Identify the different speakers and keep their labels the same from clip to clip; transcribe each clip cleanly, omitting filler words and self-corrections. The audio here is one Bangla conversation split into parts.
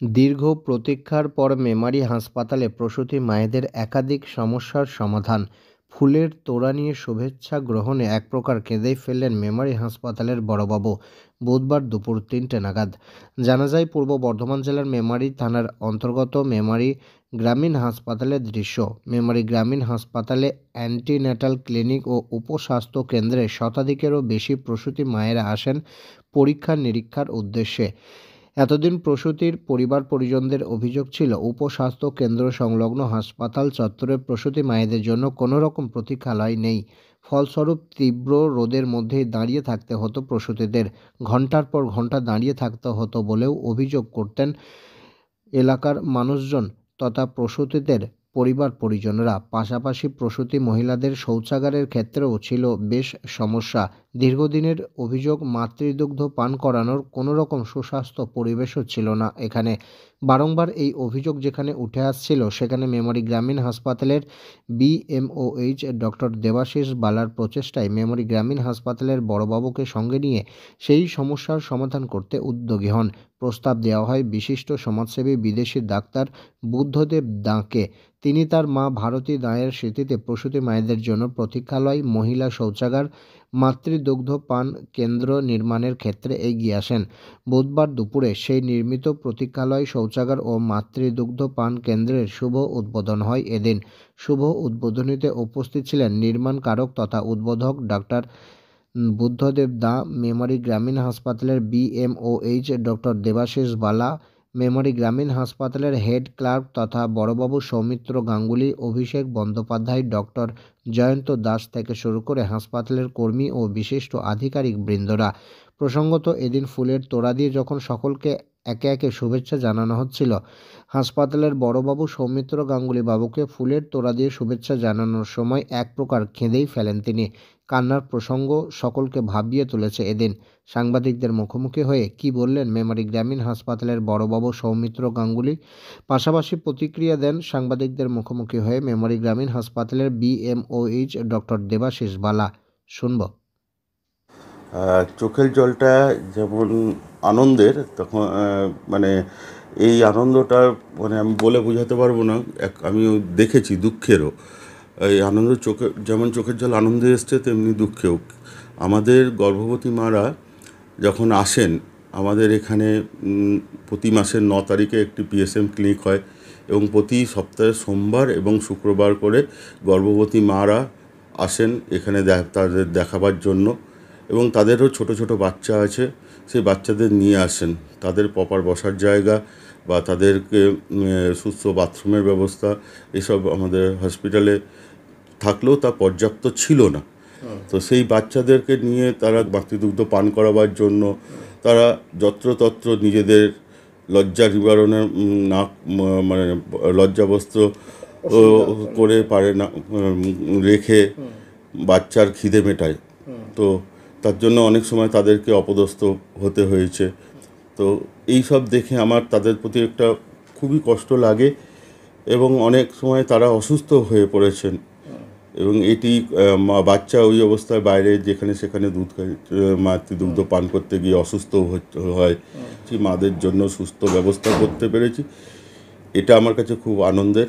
Speaker 1: দীর্ঘ প্রতীক্ষার পর মেমারি হাসপাতালে প্রসূতি মায়েদের একাধিক সমস্যার সমাধান। ফুলের তোড়া নিয়ে শুভেচ্ছা গ্রহণে এক প্রকার কেঁদেই ফেললেন মেমারি হাসপাতালের বড়বাবু বুধবার দুপুর ৩টে নাগাদ। জানা যায়, পূর্ব বর্ধমান জেলার মেমারি থানার অন্তর্গত মেমারি গ্রামীণ হাসপাতালের দৃশ্য। মেমারি গ্রামীণ হাসপাতালে অ্যান্টিন্যাটাল ক্লিনিক ও উপস্বাস্থ্য কেন্দ্রে শতাধিকেরও বেশি প্রসূতি মায়েরা আসেন পরীক্ষা নিরীক্ষার উদ্দেশ্যে। এতদিন প্রসূতির পরিবার পরিজনদের অভিযোগ ছিল, উপস্বাস্থ্য কেন্দ্র সংলগ্ন হাসপাতাল চত্বরে প্রসূতি মায়েদের জন্য কোনো রকম প্রতীক্ষালয় নেই। ফলস্বরূপ তীব্র রোদের মধ্যেই দাঁড়িয়ে থাকতে হতো প্রসূতিদের। ঘন্টার পর ঘন্টা দাঁড়িয়ে থাকতে হতো বলেও অভিযোগ করতেন এলাকার মানুষজন তথা প্রসূতিদের পরিবার পরিজনরা। পাশাপাশি প্রসূতি মহিলাদের শৌচাগারের ক্ষেত্রেও ছিল বেশ সমস্যা। দীর্ঘদিনের অভিযোগ, মাতৃদুগ্ধ পান করানোর কোনো রকম সুস্বাস্থ্য পরিবেশও ছিল না এখানে। বারংবার এই অভিযোগ যেখানে উঠে আসছিল, সেখানে মেমারি গ্রামীণ হাসপাতালের বিএমওএইচ ডক্টর দেবাশিস বালার প্রচেষ্টায় মেমারি গ্রামীণ হাসপাতালের বড়বাবুকে সঙ্গে নিয়ে সেই সমস্যার সমাধান করতে উদ্যোগী হন। প্রস্তাব দেওয়া হয় বিশিষ্ট সমাজসেবী বিদেশি ডাক্তার বুদ্ধদেব দাঁকে। তিনি তার মা ভারতী দাঁয়ের স্মৃতিতে প্রসূতি মায়েদের জন্য প্রতীক্ষালয়, মহিলা শৌচাগার, মাতৃদুগ্ধ পান কেন্দ্র নির্মাণের ক্ষেত্রে এগিয়ে আসেন। বুধবার দুপুরে সেই নির্মিত প্রতীক্ষালয়, শৌচাগার ও মাতৃদুগ্ধ পান কেন্দ্রের শুভ উদ্বোধন হয় এদিন। শুভ উদ্বোধনীতে উপস্থিত ছিলেন নির্মাণকারক তথা উদ্বোধক ডাক্তার বুদ্ধদেব দা, মেমারি গ্রামীণ হাসপাতালের বিএমওএইচ ডক্টর দেবাশিস বালা, মেমারি গ্রামীণ হাসপাতালের হেড ক্লার্ক তথা বড়বাবু সৌমিত্র গাঙ্গুলি, অভিষেক বন্দ্যোপাধ্যায়, ডক্টর জয়ন্ত দাস থেকে শুরু করে হাসপাতালের কর্মী ও বিশিষ্ট আধিকারিক বৃন্দরা। প্রসঙ্গত, এদিন ফুলের তোড়া দিয়ে যখন সকলকে একে একে শুভেচ্ছা জানানো হচ্ছিল, হাসপাতালের বড়বাবু সৌমিত্র গাঙ্গুলি বাবুকে ফুলের তোড়া দিয়ে শুভেচ্ছা জানানোর সময় এক প্রকার কেঁদেই ফেলেন তিনি। কান্নার প্রসঙ্গ সকলকে ভাবিয়ে তুলেছে এদিন। সাংবাদিকদের মুখোমুখি হয়ে কী বললেন মেমারি গ্রামীণ হাসপাতালের বড়বাবু সৌমিত্র গাঙ্গুলি, পাশাপাশি প্রতিক্রিয়া দেন সাংবাদিকদের মুখোমুখি হয়ে মেমারি গ্রামীণ হাসপাতালের বিএমওএইচ ডক্টর দেবাশিস বালা। শুনব।
Speaker 2: চোখের জলটা যেমন আনন্দের, তখন মানে এই আনন্দটা মানে আমি বলে বোঝাতে পারবো না। আমি দেখেছি দুঃখেরও। এই আনন্দ যেমন চোখের জল আনন্দে এসছে, তেমনি দুঃখেও। আমাদের গর্ভবতী মারা যখন আসেন আমাদের এখানে, প্রতি মাসের 9 তারিখে একটি পিএসএম ক্লিনিক হয় এবং প্রতি সপ্তাহে সোমবার এবং শুক্রবার করে গর্ভবতী মারা আসেন এখানে তাদের দেখাবার জন্য। এবং তাদেরও ছোট ছোট বাচ্চা আছে, সেই বাচ্চাদের নিয়ে আসেন। তাদের প্রপার বসার জায়গা বা তাদেরকে সুস্থ বাথরুমের ব্যবস্থা এসব আমাদের হসপিটালে থাকলেও তা পর্যাপ্ত ছিল না। তো সেই বাচ্চাদেরকে নিয়ে তারা মাতৃদুগ্ধ পান করাবার জন্য তারা যত্রতত্র নিজেদের লজ্জা নিবারণের না, মানে লজ্জাবস্ত্র করে পারে না রেখে বাচ্চার খিদে মেটায়। তো তার জন্য অনেক সময় তাদেরকে অপদস্থ হতে হয়েছে। তো এই সব দেখে আমার তাদের প্রতি একটা খুবই কষ্ট লাগে এবং অনেক সময় তারা অসুস্থ হয়ে পড়েছেন। এবং এটি বাচ্চা ওই অবস্থায় বাইরে যেখানে সেখানে মাতৃদুগ্ধ পান করতে গিয়ে অসুস্থ হয়। সেই মাদের জন্য সুস্থ ব্যবস্থা করতে পেরেছি, এটা আমার কাছে খুব আনন্দের।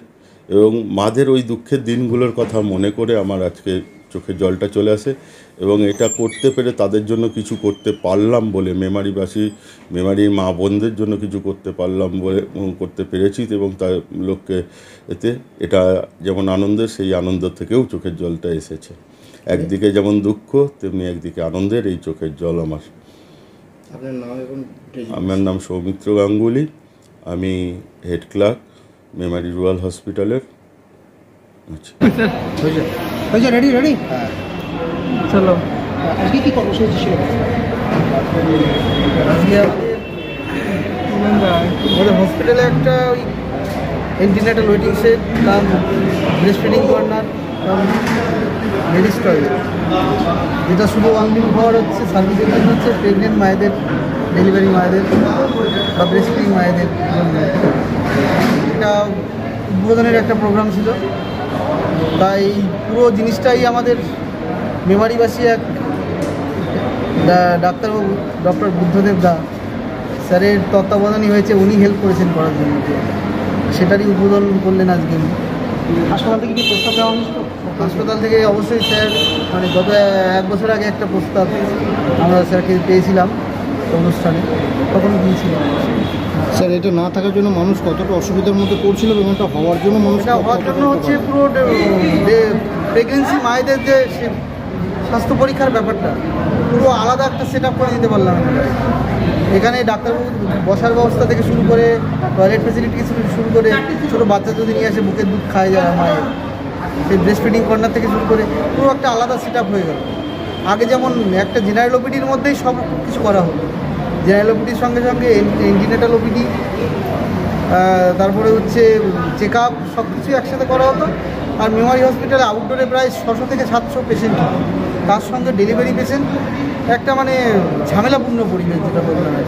Speaker 2: এবং মাদের ওই দুঃখের দিনগুলোর কথা মনে করে আমার আজকে চোখের জলটা চলে আসে। এবং এটা করতে পেরে, তাদের জন্য কিছু করতে পারলাম বলে, মেমারির মা বোনদের জন্য কিছু করতে পারলাম বলে, করতে পেরেছি। এবং তার লোককে এতে এটা যেমন আনন্দের, সেই আনন্দ থেকেও চোখের জলটা এসেছে। একদিকে যেমন দুঃখ, তেমনি একদিকে আনন্দের এই চোখের জল আমার। আমার নাম সৌমিত্র গাঙ্গুলি, আমি হেড ক্লার্ক মেমারি রুরাল হসপিটালের।
Speaker 3: আচ্ছা, রেডি হ্যাঁ চলো। আজকে কি কর্মসূচি ছিল? আজকে আমাদের হসপিটালে একটা ওই অ্যান্টিন্যাটাল ওয়েটিং সেট, কাম ব্রেস্ট ফিডিং কর্নার, কাম লেডিস টয়লেট, যেটা শুধু অনলি ফর হচ্ছে সার্ভিসের জন্য, হচ্ছে প্রেগনেন্ট মায়েদের, ডেলিভারি মায়েদের বা ব্রেস্ট ফিডিং মায়েদের জন্য। এটা উদ্বোধনের একটা প্রোগ্রাম ছিল। তাই পুরো জিনিসটাই আমাদের মেমারিবাসী এক ডাক্তারবাবু ডক্টর বুদ্ধদেব দা স্যারের তত্ত্বাবধানই হয়েছে, উনি হেল্প করেছেন করার জন্য, সেটারই উদ্বোধন করলেন আজকে।
Speaker 4: হাসপাতাল থেকে কি প্রস্তাব দেওয়া হয়েছিল?
Speaker 3: হাসপাতাল থেকে অবশ্যই স্যার, মানে গত 1 বছর আগে একটা প্রস্তাব আমরা স্যারকে পেয়েছিলাম অনুষ্ঠানে, তখন দিয়েছিলাম।
Speaker 4: স্যার, এটা না থাকার জন্য মানুষ কতটা অসুবিধার মধ্যে পড়ছিল এবং এটা হওয়ার জন্য মানুষ
Speaker 3: এটা হওয়ার জন্য হচ্ছে পুরো প্রেগনেন্সি মায়েদের যে স্বাস্থ্য পরীক্ষার ব্যাপারটা পুরো আলাদা একটা সেট আপ করে দিতে পারলাম আমরা। এখানে ডাক্তারবাবু বসার ব্যবস্থা থেকে শুরু করে টয়লেট ফেসিলিটি শুরু করে, ছোটো বাচ্চা যদি নিয়ে আসে বুকের দুধ খায় যারা মায়ের, সেই ব্রেস্ট ফিডিং কর্নার থেকে শুরু করে পুরো একটা আলাদা সেট আপ হয়ে গেল। আগে যেমন একটা জেনারেল ওপিডির মধ্যেই সব কিছু করা হতো, জেনারেল ওপিডির সঙ্গে সঙ্গে এন্টিনেটাল ওপিডি, তারপরে হচ্ছে চেক আপ, সব কিছুই একসাথে করা হতো। আর মেমারি হসপিটালে আউটডোরে প্রায় 600 থেকে 700 পেশেন্ট, তার সঙ্গে ডেলিভারি পেশেন্ট, একটা মানে ঝামেলাপূর্ণ পরিবেশ যেটা বলতে হয়।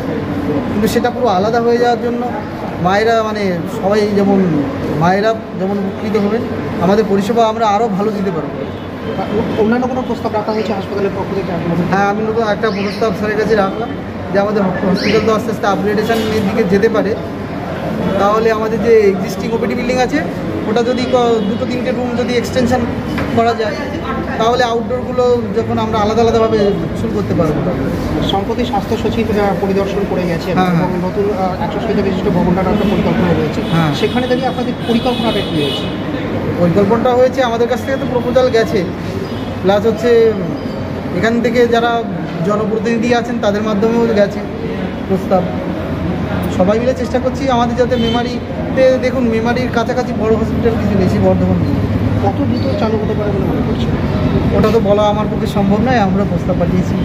Speaker 3: কিন্তু সেটা পুরো আলাদা হয়ে যাওয়ার জন্য মায়েরা মানে সবাই মায়েরা যেমন উপকৃত হবেন, আমাদের পরিষেবা আমরা আরও ভালো দিতে পারবো।
Speaker 4: অন্যান্য কোনো প্রস্তাব রাখা হয়েছে হাসপাতালের পক্ষ থেকে?
Speaker 3: হ্যাঁ, আমি নতুন একটা প্রস্তাব স্যারের কাছে রাখলাম যে আমাদের হসপিটাল তো আস্তে আস্তে আপগ্রেডেশনের দিকে যেতে পারে, তাহলে আমাদের যে এক্সিস্টিং ওপিডি বিল্ডিং আছে ওটা যদি 2-3টে রুম যদি এক্সটেনশন করা যায়, তাহলে আউটডোরগুলো যখন আমরা আলাদা আলাদাভাবে শুরু করতে পারবো।
Speaker 4: সম্প্রতি স্বাস্থ্য সচিব পরিদর্শন করে গেছেন
Speaker 3: হ্যাঁ,
Speaker 4: এবং নতুন 100 বিশিষ্ট ভবনটার একটা পরিকল্পনা রয়েছে,
Speaker 3: হ্যাঁ।
Speaker 4: সেখানে দাঁড়িয়ে আপনাদের পরিকল্পনাটা কী হয়েছে?
Speaker 3: পরিকল্পনাটা হয়েছে, আমাদের কাছ থেকে তো প্রপোজাল গেছে, প্লাস হচ্ছে এখান থেকে যারা জনপ্রতিনিধি আছেন তাদের মাধ্যমেও গেছে প্রস্তাব। সবাই মিলে চেষ্টা করছি আমাদের যাতে মেমারিতে, দেখুন মেমারির কাছাকাছি বড় হসপিটাল কিছু বেশি বর্ধমান নেই।
Speaker 4: কত দ্রুত চালু হতে পারে বলে মনে করছেন?
Speaker 3: ওটা তো বলা আমার পক্ষে সম্ভব নয়, আমরা প্রস্তাব পাঠিয়েছি।